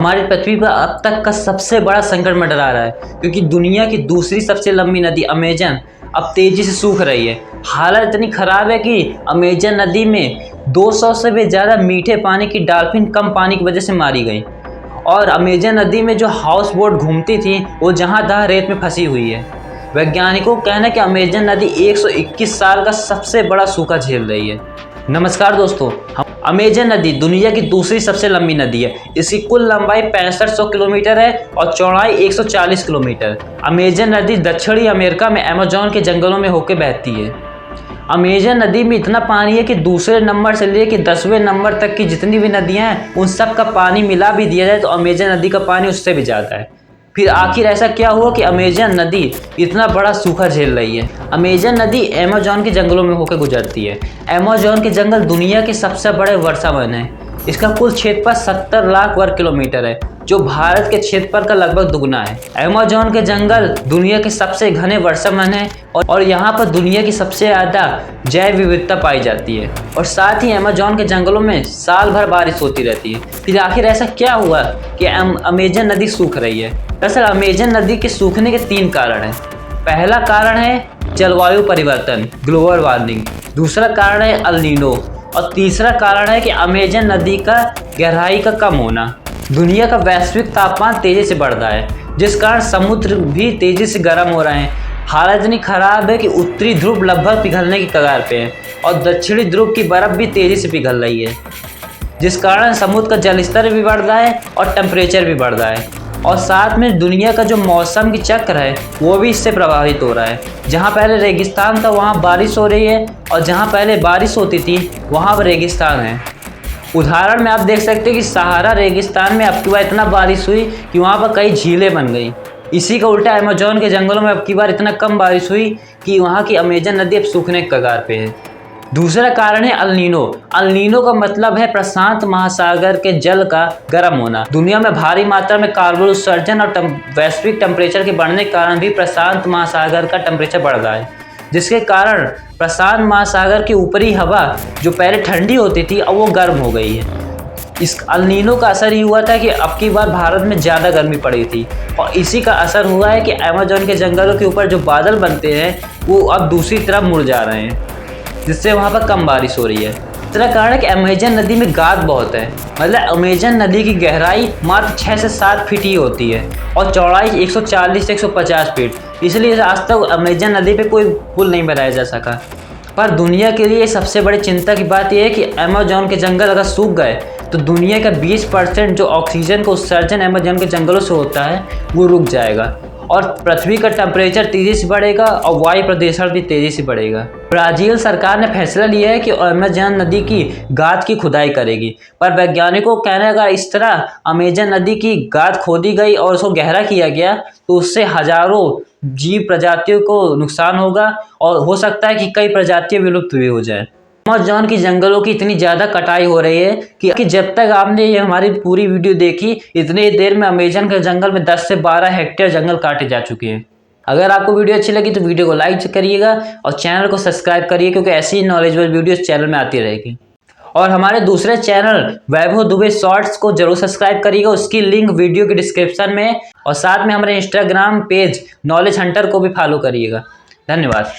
हमारी पृथ्वी पर अब तक का सबसे बड़ा संकट मंडरा रहा है, क्योंकि दुनिया की दूसरी सबसे लंबी नदी अमेजन अब तेजी से सूख रही है। हालत इतनी खराब है कि अमेजन नदी में 200 से भी ज़्यादा मीठे पानी की डॉल्फिन कम पानी की वजह से मारी गई। और अमेजन नदी में जो हाउस बोट घूमती थी वो जहाँ तहाँ रेत में फंसी हुई है। वैज्ञानिकों का कहना है कि अमेजन नदी 121 साल का सबसे बड़ा सूखा झेल रही है। नमस्कार दोस्तों, अमेजन नदी दुनिया की दूसरी सबसे लंबी नदी है। इसकी कुल लंबाई 6500 किलोमीटर है और चौड़ाई 140 किलोमीटर। अमेजन नदी दक्षिणी अमेरिका में अमेज़न के जंगलों में होकर बहती है। अमेजन नदी में इतना पानी है कि दूसरे नंबर से लेकर 10वें नंबर तक की जितनी भी नदियां हैं उन सब का पानी मिला भी दिया जाए तो अमेजन नदी का पानी उससे भी ज़्यादा है। फिर आखिर ऐसा क्या हुआ कि अमेजन नदी इतना बड़ा सूखा झेल रही है? अमेजन नदी अमेज़न के जंगलों में होकर गुजरती है। अमेज़न के जंगल दुनिया के सबसे बड़े वर्षावन है। इसका कुल क्षेत्रफल 70 लाख वर्ग किलोमीटर है, जो भारत के क्षेत्रफल का लगभग दुगना है। अमेज़न के जंगल दुनिया के सबसे घने वर्षावन है और यहाँ पर दुनिया की सबसे ज़्यादा जैव विविधता पाई जाती है। और साथ ही अमेज़न के जंगलों में साल भर बारिश होती रहती है। फिर आखिर ऐसा क्या हुआ कि अमेजन नदी सूख रही है? दरअसल अमेजन नदी के सूखने के 3 कारण हैं। पहला कारण है जलवायु परिवर्तन, ग्लोबल वार्मिंग। दूसरा कारण है अल नीनो और तीसरा कारण है कि अमेजन नदी का गहराई का कम होना। दुनिया का वैश्विक तापमान तेजी से बढ़ रहा है, जिस कारण समुद्र भी तेजी से गर्म हो रहे हैं। हालत इतनी खराब है कि उत्तरी ध्रुव लगभग पिघलने की कगार पे है और दक्षिणी ध्रुव की बर्फ भी तेजी से पिघल रही है, जिस कारण समुद्र का जल स्तर भी बढ़ रहा है और टेम्परेचर भी बढ़ रहा है। और साथ में दुनिया का जो मौसम की चक्र है वो भी इससे प्रभावित हो रहा है। जहाँ पहले रेगिस्तान था वहाँ बारिश हो रही है और जहाँ पहले बारिश होती थी वहाँ पर रेगिस्तान है। उदाहरण में आप देख सकते हैं कि सहारा रेगिस्तान में अब की बार इतना बारिश हुई कि वहाँ पर कई झीलें बन गई। इसी का उल्टा अमेज़न के जंगलों में अब की बार इतना कम बारिश हुई कि वहाँ की अमेजन नदी अब सूखने के कगार पे है। दूसरा कारण है अल नीनो। अल नीनो का मतलब है प्रशांत महासागर के जल का गर्म होना। दुनिया में भारी मात्रा में कार्बन उत्सर्जन और वैश्विक टेम्परेचर के बढ़ने के कारण भी प्रशांत महासागर का टेम्परेचर बढ़ रहा है, जिसके कारण प्रशांत महासागर की ऊपरी हवा जो पहले ठंडी होती थी अब वो गर्म हो गई है। इस अल नीनो का असर ही हुआ था कि अब की बार भारत में ज़्यादा गर्मी पड़ी थी और इसी का असर हुआ है कि अमेज़न के जंगलों के ऊपर जो बादल बनते हैं वो अब दूसरी तरफ मुड़ जा रहे हैं, जिससे वहाँ पर कम बारिश हो रही है। दूसरा कारण है कि अमेजन नदी में गाद बहुत है। मतलब अमेजन नदी की गहराई मात्र 6 से 7 फीट ही होती है और चौड़ाई 140 से 150 फीट। इसलिए आज तक अमेजन नदी पे कोई पुल नहीं बनाया जा सका। पर दुनिया के लिए सबसे बड़ी चिंता की बात यह है कि अमेजन के जंगल अगर सूख गए तो दुनिया का 20% जो ऑक्सीजन का उत्सर्जन अमेजन के जंगलों से होता है वो रुक जाएगा और पृथ्वी का टेम्परेचर तेजी से बढ़ेगा और वायु प्रदूषण भी तेजी से बढ़ेगा। ब्राज़ील सरकार ने फैसला लिया है कि अमेजन नदी की गाद की खुदाई करेगी, पर वैज्ञानिकों का कहना है अगर इस तरह अमेजन नदी की गाद खोदी गई और उसको गहरा किया गया तो उससे हजारों जीव प्रजातियों को नुकसान होगा और हो सकता है कि कई प्रजातियां विलुप्त भी हो जाए। अमेज़न की जंगलों की इतनी ज़्यादा कटाई हो रही है कि जब तक आपने ये हमारी पूरी वीडियो देखी इतनी देर में अमेज़न के जंगल में 10 से 12 हेक्टेयर जंगल काटे जा चुके हैं। अगर आपको वीडियो अच्छी लगी तो वीडियो को लाइक करिएगा और चैनल को सब्सक्राइब करिए, क्योंकि ऐसी नॉलेजेबल वीडियो इस चैनल में आती रहेगी। और हमारे दूसरे चैनल वैभव दुबे शॉर्ट्स को जरूर सब्सक्राइब करिएगा, उसकी लिंक वीडियो के डिस्क्रिप्शन में। और साथ में हमारे इंस्टाग्राम पेज नॉलेज हंटर को भी फॉलो करिएगा। धन्यवाद।